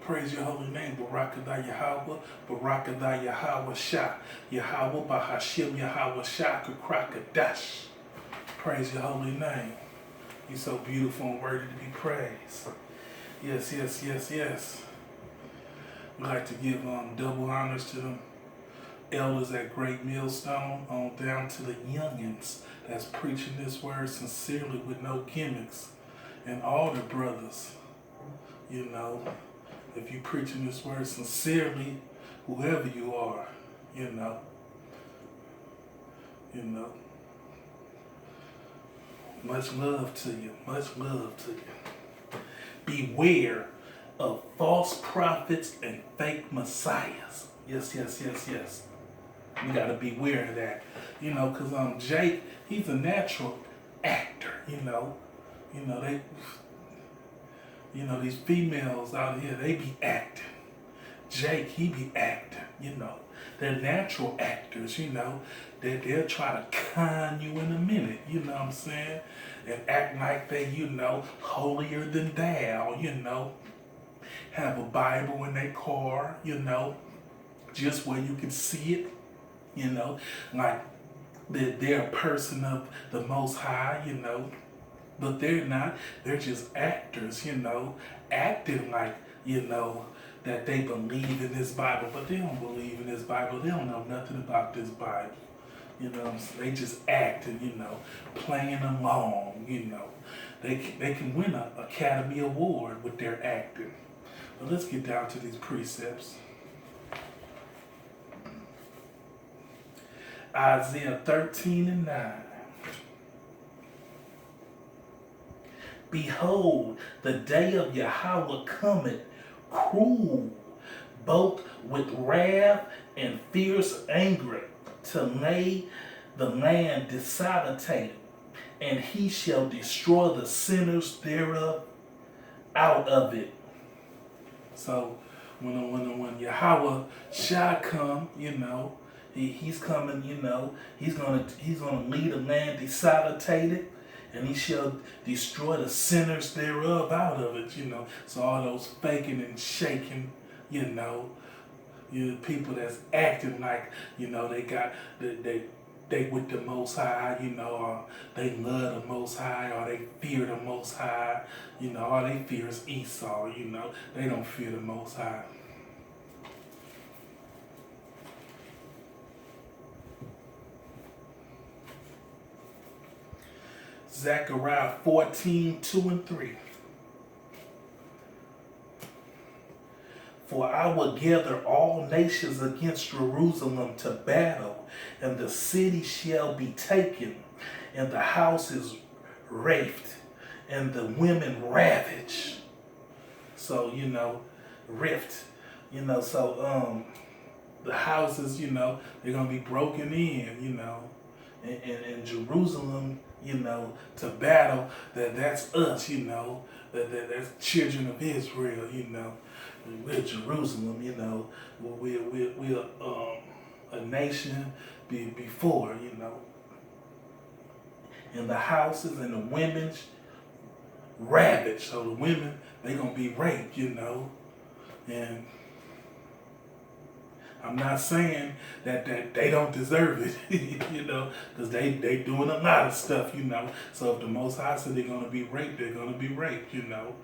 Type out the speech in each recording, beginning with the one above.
Praise your holy name, Barakadah Yahweh, Barakadah Yahweh Shah, Yahweh Bahashim Yahweh Shah Kukrakadash. Praise your holy name. You're so beautiful and worthy to be praised. Yes, yes, yes, yes. We like to give double honors to them elders at Great Millstone on down to the youngins that's preaching this word sincerely with no gimmicks. And all the brothers, you know, if you preaching this word sincerely, whoever you are, you know, much love to you, much love to you. Beware of false prophets and fake messiahs. Yes, yes, yes, yes. We got to beware of that, you know, because Jake, he's a natural actor, you know, they, these females out here, they be acting. Jake, he be acting, you know. They're natural actors, you know. They'll try to con you in a minute, you know what I'm saying? And act like they, you know, holier than thou, you know. Have a Bible in their car, you know, just where you can see it, you know. Like they're a person of the Most High, you know. But they're not. They're just actors, you know, acting like, you know, that they believe in this Bible. But they don't believe in this Bible. They don't know nothing about this Bible. You know, they just acting, you know, playing along, you know. They can win an Academy Award with their acting. But let's get down to these precepts. Isaiah 13:9. Behold, the day of Yahweh cometh, cruel, both with wrath and fierce anger, to lay the land desolated, and he shall destroy the sinners thereof out of it. So when Yahweh shall come, you know, he's coming, you know, he's gonna lead the land desolated, and he shall destroy the sinners thereof out of it, you know. So all those faking and shaking, you know, people that's acting like, you know, they with the Most High, you know, or they love the Most High, or they fear the Most High, you know, all they fear is Esau, you know. They don't fear the Most High. Zechariah 14:2-3. For I will gather all nations against Jerusalem to battle, and the city shall be taken, and the houses rafed, and the women ravaged. So, you know, rift, you know, so the houses, you know, they're gonna be broken in, you know. And Jerusalem, you know, to battle, that's us, you know, that's children of Israel, you know. We're Jerusalem, you know. We're a nation before, you know. And the houses and the women's ravaged. So the women, they gonna be raped, you know. And I'm not saying that they don't deserve it, you know, because they doing a lot of stuff, you know. So if the Most High said they're gonna be raped, they're gonna be raped, you know.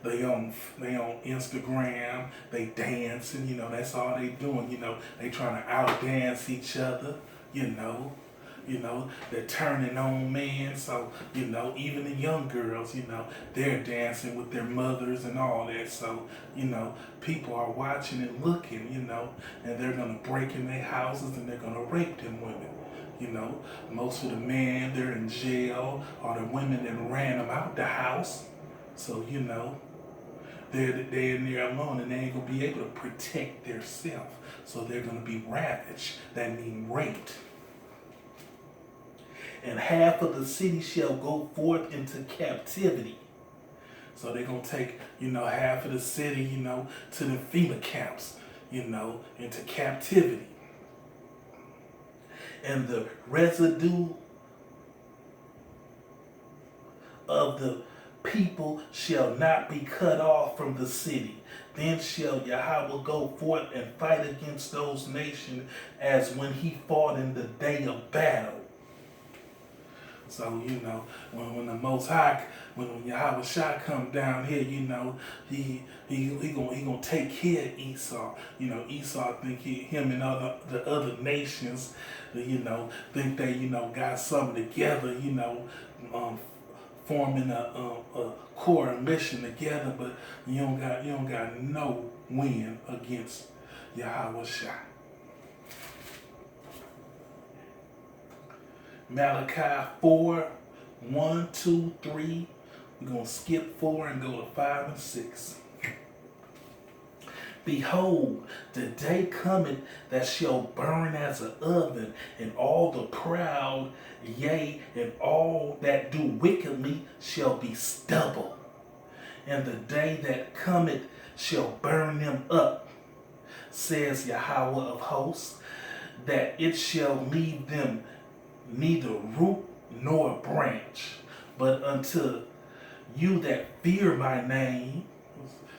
They on Instagram, they dancing, you know. That's all they doing, you know. They trying to out dance each other, you know. They're turning on men, so, you know, even the young girls, you know, they're dancing with their mothers and all that, so, you know, people are watching and looking, you know, and they're going to break in their houses and they're going to rape them women, you know. Most of the men, they're in jail, or the women that ran them out the house, so, you know, they're in there alone and they ain't going to be able to protect themselves, so they're going to be ravaged, that means raped. And half of the city shall go forth into captivity. So they're going to take, you know, half of the city, you know, to the FEMA camps, you know, into captivity. And the residue of the people shall not be cut off from the city. Then shall Yahweh go forth and fight against those nations as when he fought in the day of battle. So, when the Most High, when Yahweh Shah come down here, he gonna take care of Esau. Esau think him and the other nations, think they, got something together, forming a coalition together, but you don't got no win against Yahweh Shah. Malachi 4, 1, 2, 3. We're going to skip 4 and go to 5 and 6. Behold, the day cometh that shall burn as an oven, and all the proud, yea, and all that do wickedly shall be stubble. And the day that cometh shall burn them up, says Yahweh of hosts, that it shall leave them neither root nor branch, but unto you that fear my name.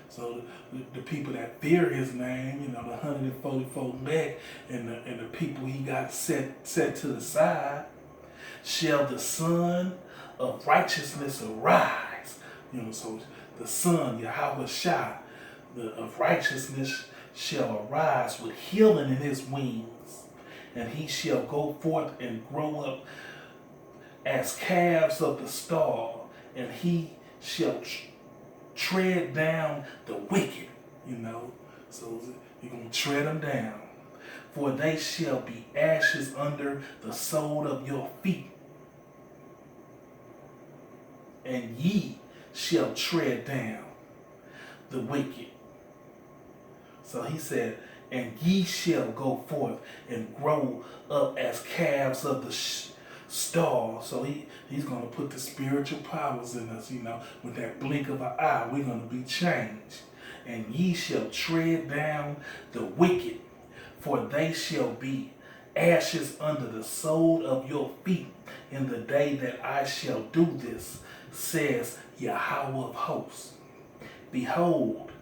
So the people that fear his name, the 144 elect and the people he got set to the side, shall the Son of righteousness arise. So the Son, Yahweh Shah, of righteousness shall arise with healing in his wings. And he shall go forth and grow up as calves of the stall, and he shall tread down the wicked, So you're going to tread them down. For they shall be ashes under the sole of your feet, and ye shall tread down the wicked. So he said, and ye shall go forth and grow up as calves of the stall. So he's going to put the spiritual powers in us, with that blink of an eye, we're going to be changed. And ye shall tread down the wicked, for they shall be ashes under the sole of your feet in the day that I shall do this, says Yahweh of hosts. Behold,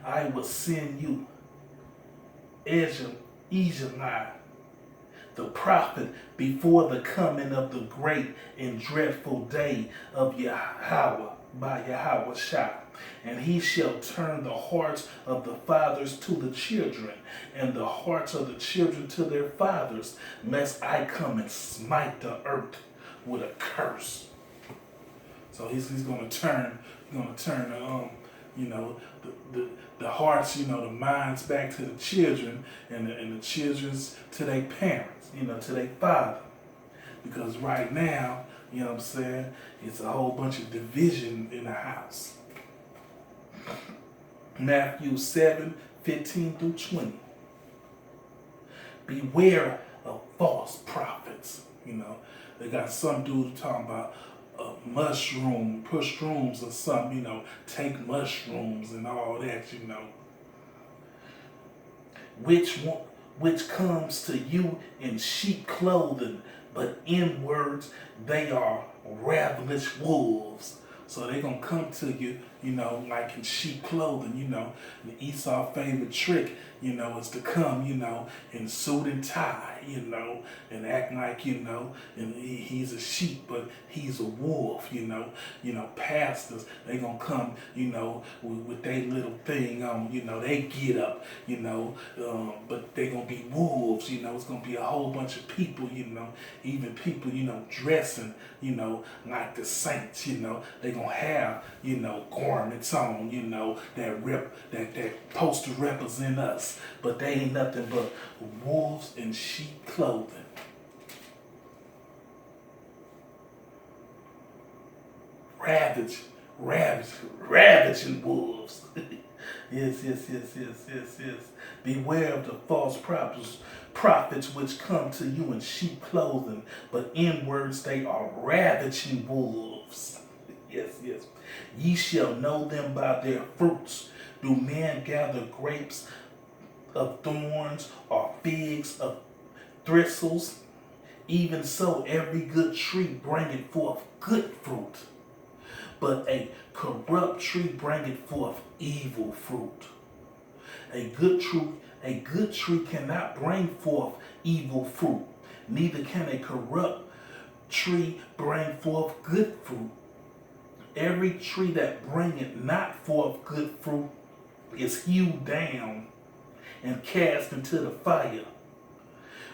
I will send you Ejah, the prophet, before the coming of the great and dreadful day of Yahweh by Yahweh Shah. And he shall turn the hearts of the fathers to the children, and the hearts of the children to their fathers, lest I come and smite the earth with a curse. So he's going to turn the hearts, the minds back to the children, and the children's to their parents, to their father. Because right now, it's a whole bunch of division in the house. Matthew 7, 15 through 20. Beware of false prophets. They got some dude talking about mushrooms or something, take mushrooms and all that, which comes to you in sheep clothing, but inwards they are ravenous wolves. So they're going to come to you, like in sheep clothing, The Esau favorite trick, is to come, in suit and tie, and act like, and he's a sheep, but he's a wolf, Pastors, they going to come, with their little thing on, they get up, but they going to be wolves, it's going to be a whole bunch of people, even people, dressing, like the saints, they going to have, garments on, that supposed to represent us, but they ain't nothing but wolves in sheep clothing. Ravaging wolves. Yes. Beware of the false prophets which come to you in sheep clothing, but inwards they are ravaging wolves. Yes. Ye shall know them by their fruits. Do men gather grapes of thorns or figs of thistles? Even so, every good tree bringeth forth good fruit, but a corrupt tree bringeth forth evil fruit. A good tree cannot bring forth evil fruit, neither can a corrupt tree bring forth good fruit. Every tree that bringeth not forth good fruit is hewed down and cast into the fire.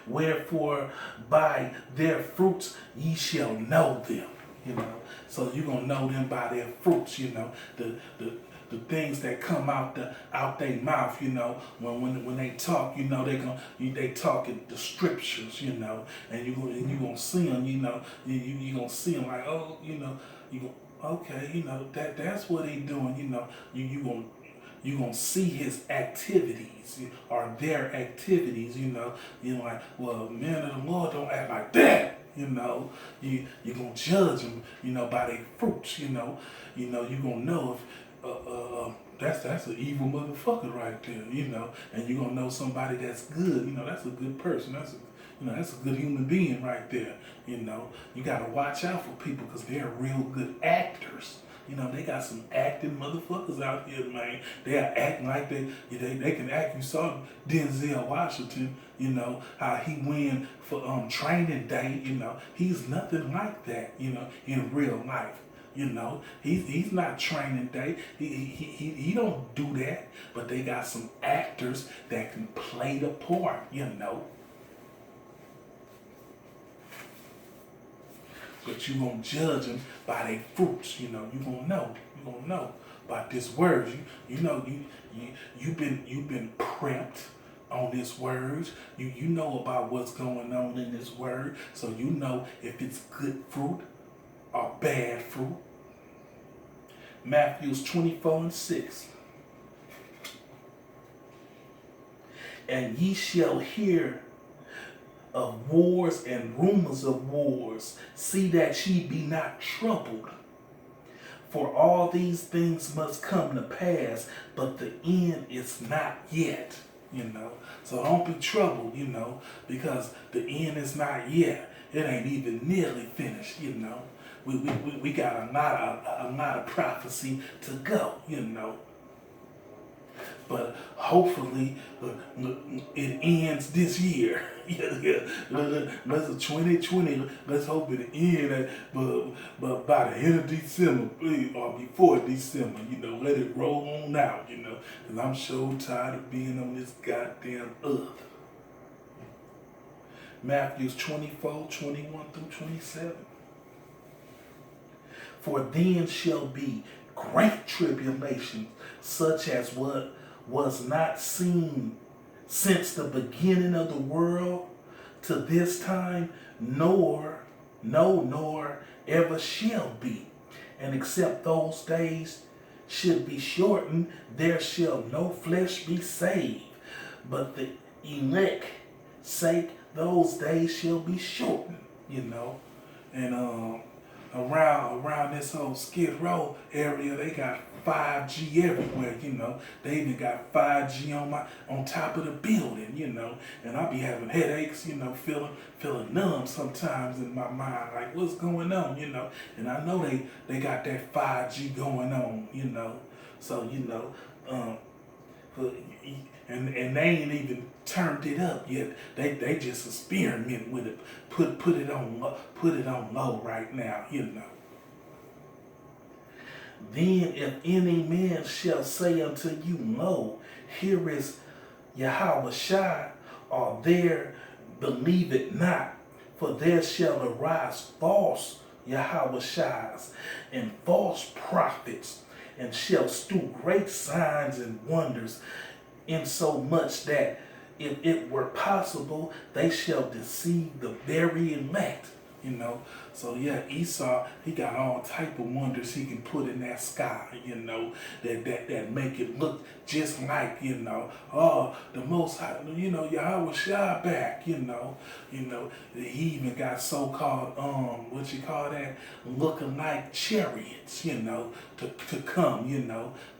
Wherefore by their fruits ye shall know them. So you're gonna know them by their fruits. The things that come out their mouth. When they talk, they talk in the scriptures. And you gonna see them. You gonna see them like, oh, okay, that's what they doing. You gonna see his activities or their activities. Like, well, men of the Lord don't act like that. You gonna judge them. By their fruits. You gonna know if that's an evil motherfucker right there. And you gonna know somebody that's good. That's a good person. That's a good human being right there. You gotta watch out for people because they're real good actors. They got some acting motherfuckers out here, man. They are acting like they can act. You saw Denzel Washington, how he went for training day, he's nothing like that, in real life. He's not training day. He don't do that. But they got some actors that can play the part, But you gonna judge them by their fruits. You gonna know. You gonna know about this word. You've been prepped on this word. You know about what's going on in this word, so you know if it's good fruit or bad fruit. Matthew 24:6. And ye shall hear of wars and rumors of wars. See that ye be not troubled. For all these things must come to pass, but the end is not yet. So don't be troubled, because the end is not yet. It ain't even nearly finished, We got a lot of prophecy to go, But hopefully it ends this year. Let's 2020. Let's hope it ends, but by the end of December, please, or before December, let it roll on out, because I'm so tired of being on this goddamn earth. Matthew 24:21-27. For then shall be great tribulation, such as what was not seen since the beginning of the world to this time, nor ever shall be. And except those days should be shortened, there shall no flesh be saved. But the elect sake, those days shall be shortened, And around this whole Skid Row area, they got 5G everywhere, They even got 5G on top of the building, And I be having headaches, feeling numb sometimes in my mind, like what's going on, And I know they got that 5G going on, So and they ain't even turned it up yet. They just experimenting with it. Put it on low right now, Then if any man shall say unto you, Lo, here is Yahweh, or there, believe it not, for there shall arise false Yahwehs and false prophets, and shall do great signs and wonders, insomuch that if it were possible, they shall deceive the very elect. So yeah, Esau, he got all type of wonders he can put in that sky, that make it look just like, oh, the Most High, Yahweh Shai back, He even got so-called, what you call that, looking like chariots, to come,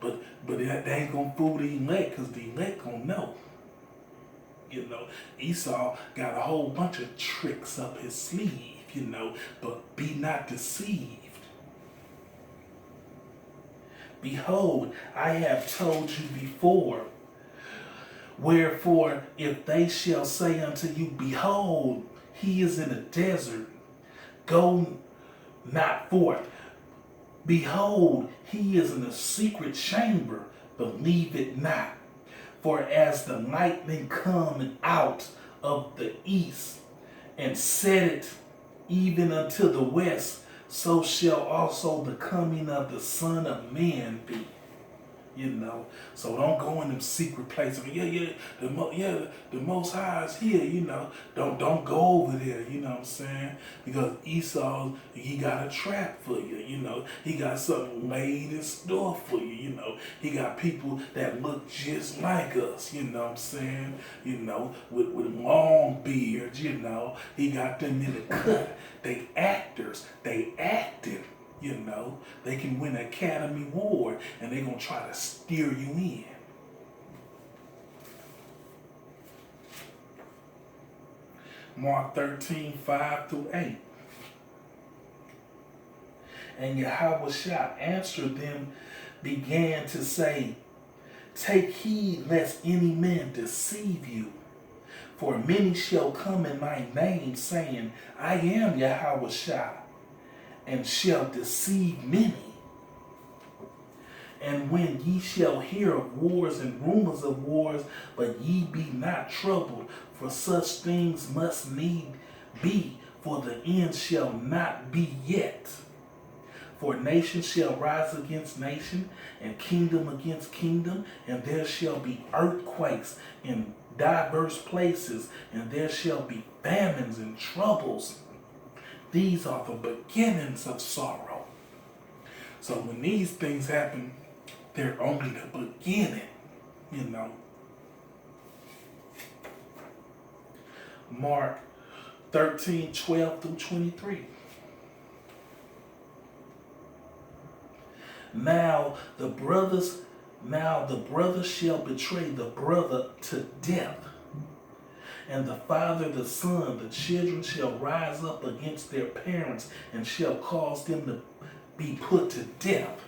but they ain't gonna fool the elect, because the elect gonna know. Esau got a whole bunch of tricks up his sleeve, but be not deceived. Behold, I have told you before. Wherefore, if they shall say unto you, Behold, he is in a desert, go not forth. Behold, he is in a secret chamber, believe it not. For as the lightning cometh out of the east, and set it even unto the west, so shall also the coming of the Son of Man be. So don't go in them secret places. The Most High is here. Don't go over there. You know what I'm saying? Because Esau, he got a trap for you. He got something laid in store for you. He got people that look just like us. You know what I'm saying? With long beards. He got them in the cut. They actors. They active. They can win an Academy Award and they're going to try to steer you in. Mark 13:5-8. And Yahweh shall answer them, began to say, Take heed lest any man deceive you. For many shall come in my name, saying, I am Yahweh Shai, and shall deceive many. And when ye shall hear of wars and rumors of wars, but ye be not troubled, for such things must need be, for the end shall not be yet. For nation shall rise against nation, and kingdom against kingdom, and there shall be earthquakes in diverse places, and there shall be famines and troubles. These are the beginnings of sorrow. So when these things happen, they're only the beginning, Mark 13:12-23. Now the brothers shall betray the brother to death, and the father the son. The children shall rise up against their parents and shall cause them to be put to death.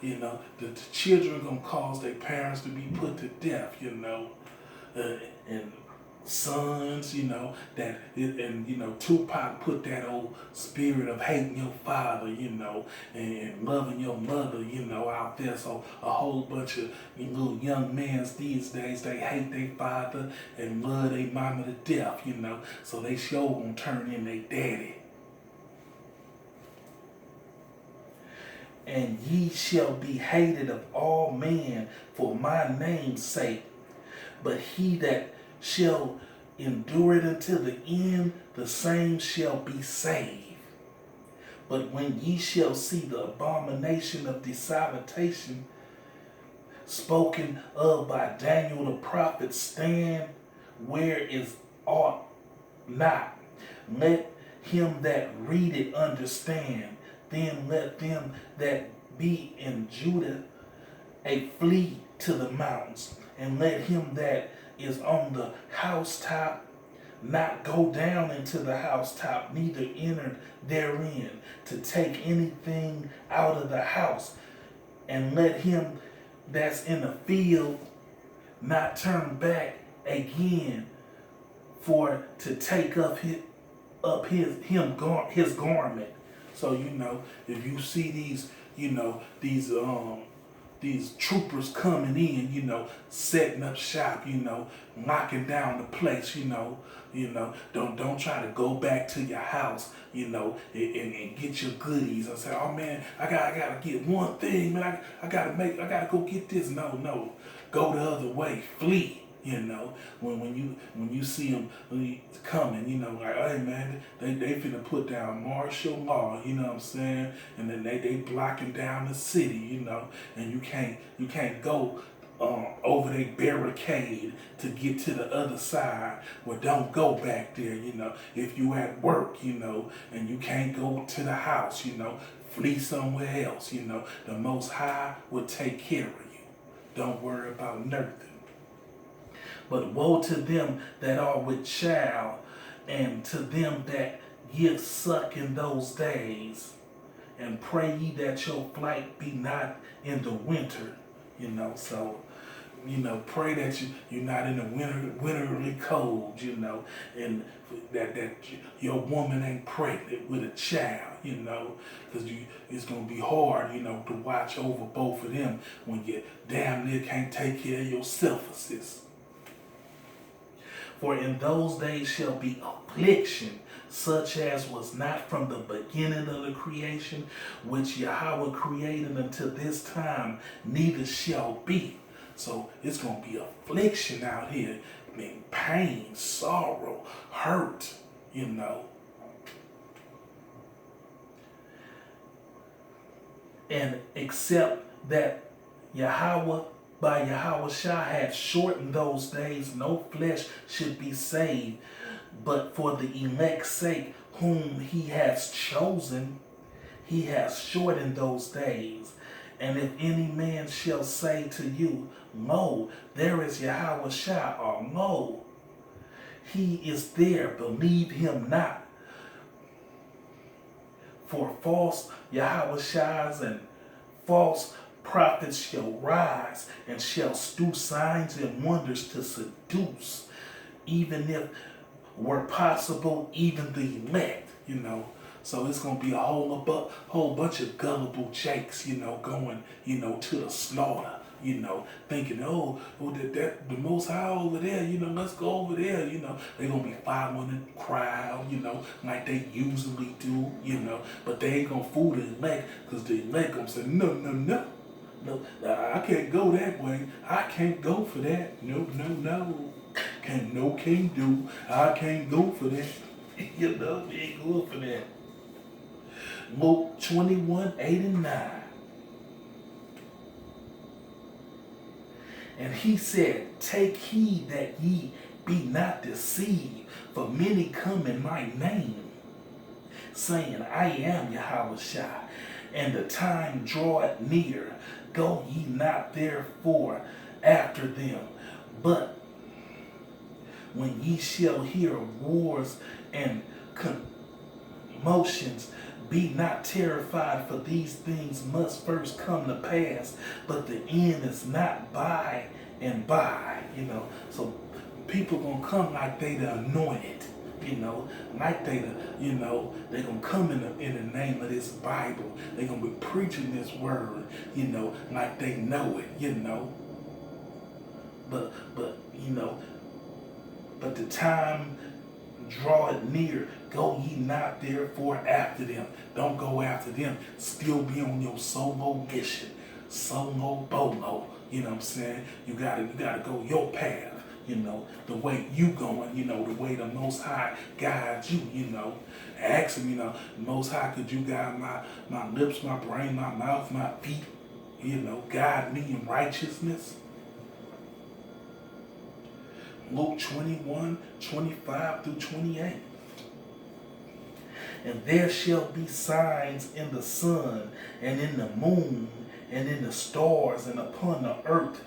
The children are going to cause their parents to be put to death, and sons, Tupac put that old spirit of hating your father, and loving your mother, out there. So a whole bunch of little young men these days, they hate their father and love their mama to death, so they sure gonna turn in their daddy. And ye shall be hated of all men for my name's sake, but he that shall endure it until the end, the same shall be saved. But when ye shall see the abomination of desolation spoken of by Daniel the prophet stand where is aught not, let him that read it understand. Then let them that be in Judah flee to the mountains, and let him that is on the housetop not go down into the housetop, neither enter therein to take anything out of the house. And let him that's in the field not turn back again for to take up his garment. So if you see these troopers coming in, setting up shop, knocking down the place, don't try to go back to your house, and get your goodies and say, oh man, I gotta get one thing, man, I gotta go get this. No, go the other way, flee. When you see them coming, like, hey man, they finna put down martial law, you know what I'm saying? And then they blocking down the city, and you can't go over their barricade to get to the other side. Well, don't go back there, if you at work, and you can't go to the house, flee somewhere else, the Most High will take care of you. Don't worry about nothing. But woe to them that are with child, and to them that give suck in those days, and pray ye that your flight be not in the winter. So pray that you're not in the winterly cold, and that your woman ain't pregnant with a child, because it's gonna be hard, to watch over both of them when you damn near can't take care of yourself, sis. For in those days shall be affliction, such as was not from the beginning of the creation, which Yahweh created until this time, neither shall be. So it's going to be affliction out here. I mean, pain, sorrow, hurt, And except that Yahweh by Yahweh Shah hath shortened those days, no flesh should be saved. But for the elect's sake, whom he has chosen, he has shortened those days. And if any man shall say to you, lo, there is Yahweh Shah, or lo, he is there, believe him not. For false Yahweh Shahs and false prophets shall rise and shall do signs and wonders to seduce, even if were possible, even the elect, So it's going to be a whole bunch of gullible jakes, going, to the slaughter, thinking, the Most High over there, let's go over there, They're going to be following the crowd, like they usually do, But they ain't going to fool the elect, because the elect going to say, no, I can't go that way. I can't go for that. No. Can't do. I can't go for that. We ain't going for that. Luke 21:8-9. And he said, take heed that ye be not deceived, for many come in my name, saying, I am Yahweh Shah, and the time draweth near. Go ye not therefore after them, but when ye shall hear of wars and commotions, be not terrified, for these things must first come to pass, but the end is not by and by, So people gonna come like they the anointed, like they the, they gonna come in the name of this Bible. They gonna be preaching this word, like they know it, But but the time draweth near. Go ye not therefore after them. Don't go after them. Still be on your solo mission. Solo bolo. You know what I'm saying? You gotta go your path. The way you going, the way the Most High guides you, Ask him, Most High, could you guide my lips, my brain, my mouth, my feet, guide me in righteousness? Luke 21:25-28. And there shall be signs in the sun, and in the moon, and in the stars, and upon the earth,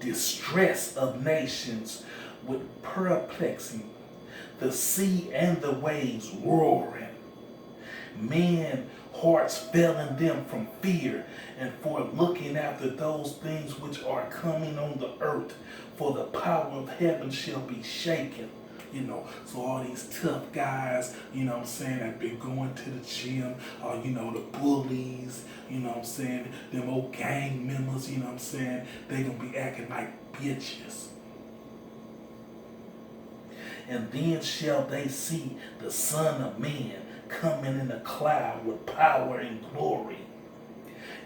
distress of nations with perplexing, the sea and the waves roaring, men hearts failing them from fear, and for looking after those things which are coming on the earth, for the power of heaven shall be shaken. So all these tough guys, that been going to the gym, or, the bullies, them old gang members, they gonna be acting like bitches. And then shall they see the Son of Man coming in a cloud with power and glory.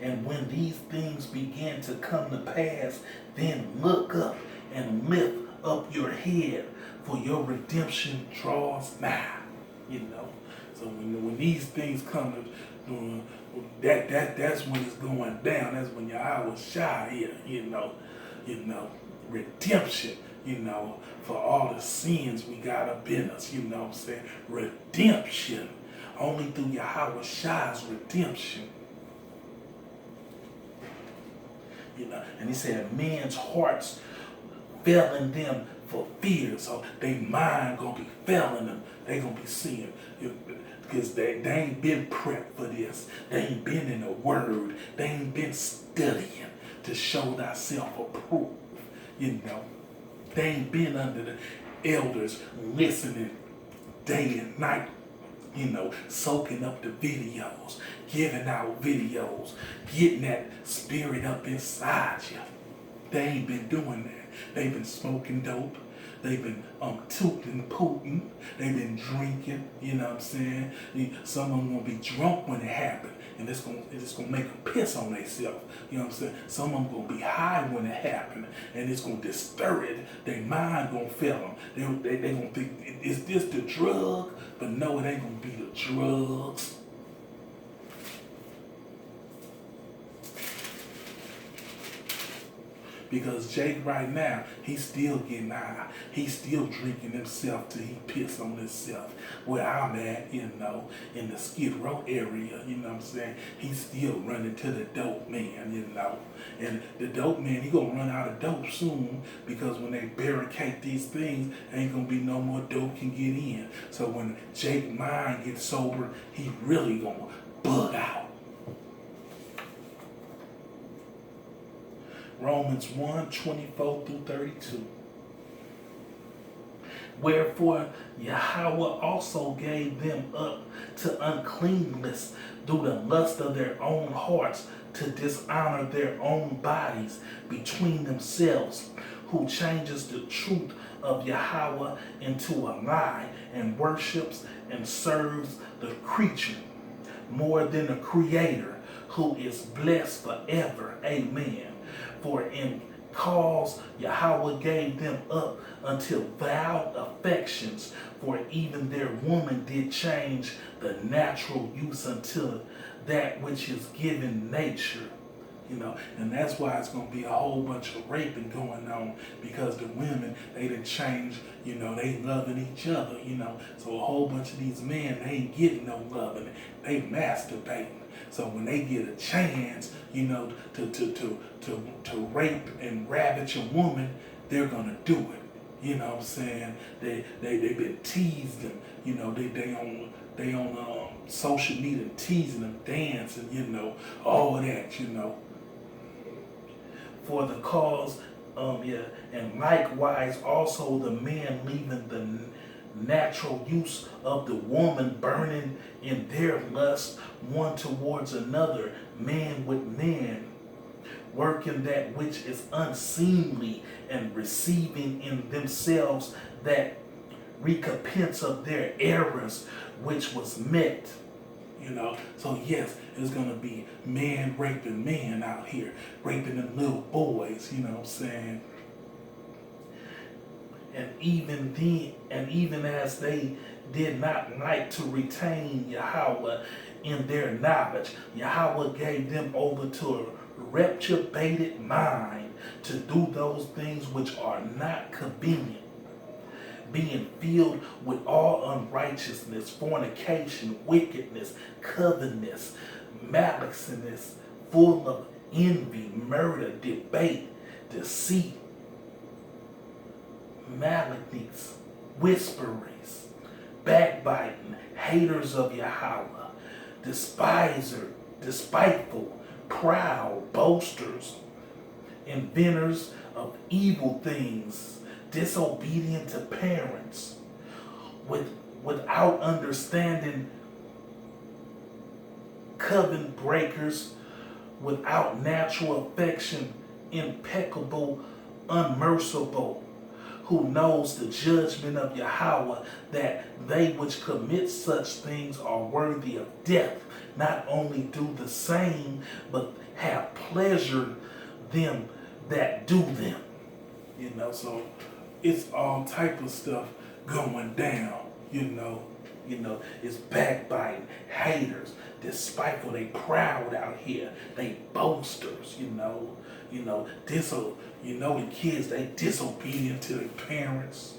And when these things begin to come to pass, then look up and lift up your head, for your redemption draws nigh. So when these things come to that's when it's going down. That's when Yahweh Shah here, redemption, for all the sins we got up in us, redemption. Only through Yahweh Shah's redemption. And he said men's hearts failing them for fear. So they mind gonna be failing them. They gonna be seeing because they ain't been prepped for this. They ain't been in the word. They ain't been studying to show thyself approved. You know, they ain't been under the elders listening day and night, you know, soaking up the videos, giving out videos, getting that spirit up inside you. They ain't been doing that. They've been smoking dope. They've been tooting, pooting. They've been drinking. You know what I'm saying? Some of them gonna be drunk when it happens, and it's gonna make them piss on themselves. You know what I'm saying? Some of them gonna be high when it happens, and it's gonna disturb it. Their mind gonna fail them. They gonna think, is this the drug? But no, it ain't gonna be the drugs. Because Jake right now, he's still getting high. He's still drinking himself till he piss on himself. Where I'm at, you know, in the Skid Row area, you know what I'm saying? He's still running to the dope man, you know. And the dope man, he gonna run out of dope soon, because when they barricade these things, ain't gonna be no more dope can get in. So when Jake mind gets sober, he really gonna bug out. Romans 1:24-32. Wherefore Yahweh also gave them up to uncleanness through the lust of their own hearts, to dishonor their own bodies between themselves, who changes the truth of Yahweh into a lie, and worships and serves the creature more than the Creator, who is blessed forever. Amen. For in cause Yahweh gave them up until vile affections, for even their woman did change the natural use until that which is given nature. You know, and that's why it's going to be a whole bunch of raping going on, because the women, they done changed, you know, they loving each other, you know. So a whole bunch of these men, they ain't getting no loving, they masturbating. So when they get a chance, you know, to rape and ravage a woman, they're gonna do it. You know what I'm saying? They've been teasing, you know, they on social media teasing them, dancing, you know, all that, you know. For the cause, and likewise also the men leaving the natural use of the woman, burning in their lust one towards another, man with man, working that which is unseemly, and receiving in themselves that recompense of their errors which was met. You know, so yes, it's gonna be man raping men out here, raping them little boys, you know what I'm saying? And even as they did not like to retain Yahweh in their knowledge, Yahweh gave them over to a reprobated mind to do those things which are not convenient, being filled with all unrighteousness, fornication, wickedness, covetousness, maliciousness, full of envy, murder, debate, deceit, malignancy, whisperings, backbiting, haters of Yahweh, despiteful, proud, boasters, inventors of evil things, disobedient to parents, without understanding, covenant breakers, without natural affection, impeccable, unmerciful, who knows the judgment of Yahweh, that they which commit such things are worthy of death, not only do the same, but have pleasure them that do them. You know, so it's all type of stuff going down, you know, it's backbiting, haters, despiteful, they proud out here, they boasters, the kids, they disobedient to their parents.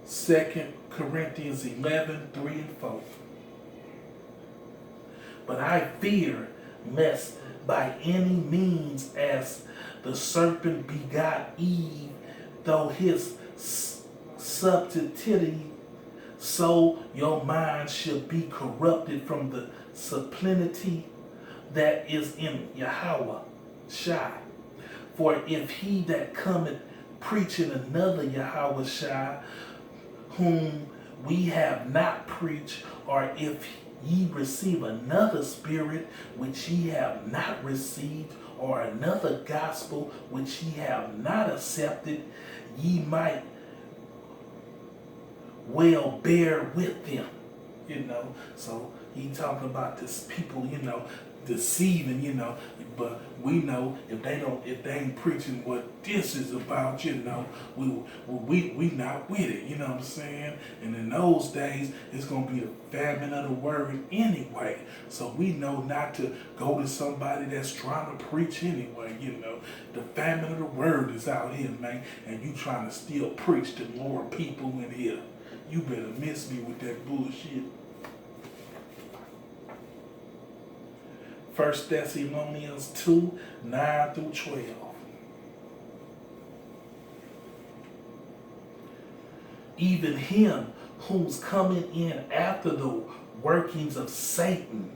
2 Corinthians 11:3-4. But I fear lest by any means, as the serpent begot Eve, though his subtlety so your mind should be corrupted from the simplicity that is in Yahweh Shai. For if he that cometh preaching another Yahweh Shai, whom we have not preached, or if ye receive another spirit which ye have not received, or another gospel which ye have not accepted, ye might well bear with them. So he talking about this people, deceiving, but we know if they ain't preaching what this is about, we not with it, you know what I'm saying? And in those days, it's gonna be the famine of the word anyway. So we know not to go to somebody that's trying to preach anyway, The famine of the word is out here, man, and you trying to still preach to more people in here. You better miss me with that bullshit. 1 Thessalonians 2, 9 through 12. Even him who's coming in after the workings of Satan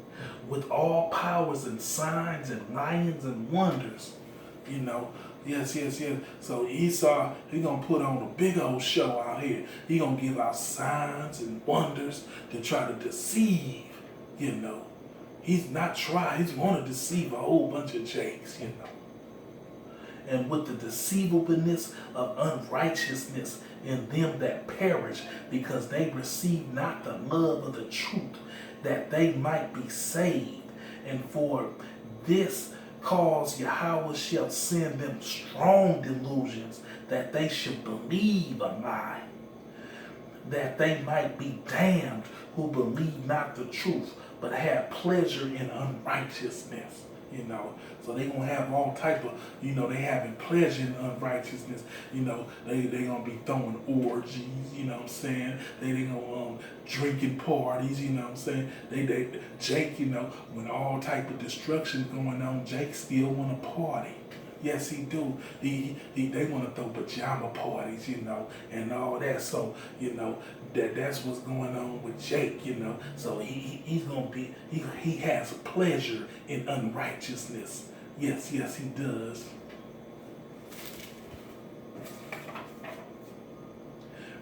with all powers and signs and lions and wonders. Yes. So Esau, he gonna put on a big old show out here. He gonna give out signs and wonders to try to deceive, He's not trying, he's gonna deceive a whole bunch of jakes, And with the deceivableness of unrighteousness in them that perish, because they receive not the love of the truth, that they might be saved. And for this cause Yahweh shall send them strong delusions, that they should believe a lie, that they might be damned who believe not the truth, but have pleasure in unrighteousness. So they gonna have all type of, they having pleasure in unrighteousness. They gonna be throwing orgies, you know what I'm saying? They gonna drinking parties, you know what I'm saying? Jake, when all type of destruction going on, Jake still wanna party. Yes, he do. They want to throw pajama parties, and all that. So, that's what's going on with Jake, So he's gonna be he has pleasure in unrighteousness. Yes, he does.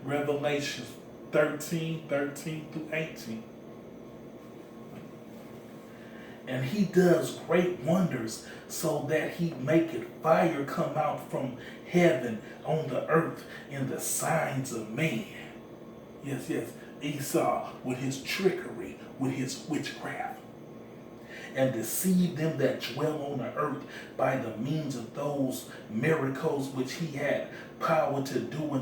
Revelation 13 through 18. And he does great wonders, so that he maketh fire come out from heaven on the earth in the signs of man. Yes. Esau with his trickery, with his witchcraft, and deceive them that dwell on the earth by the means of those miracles which he had power to do in the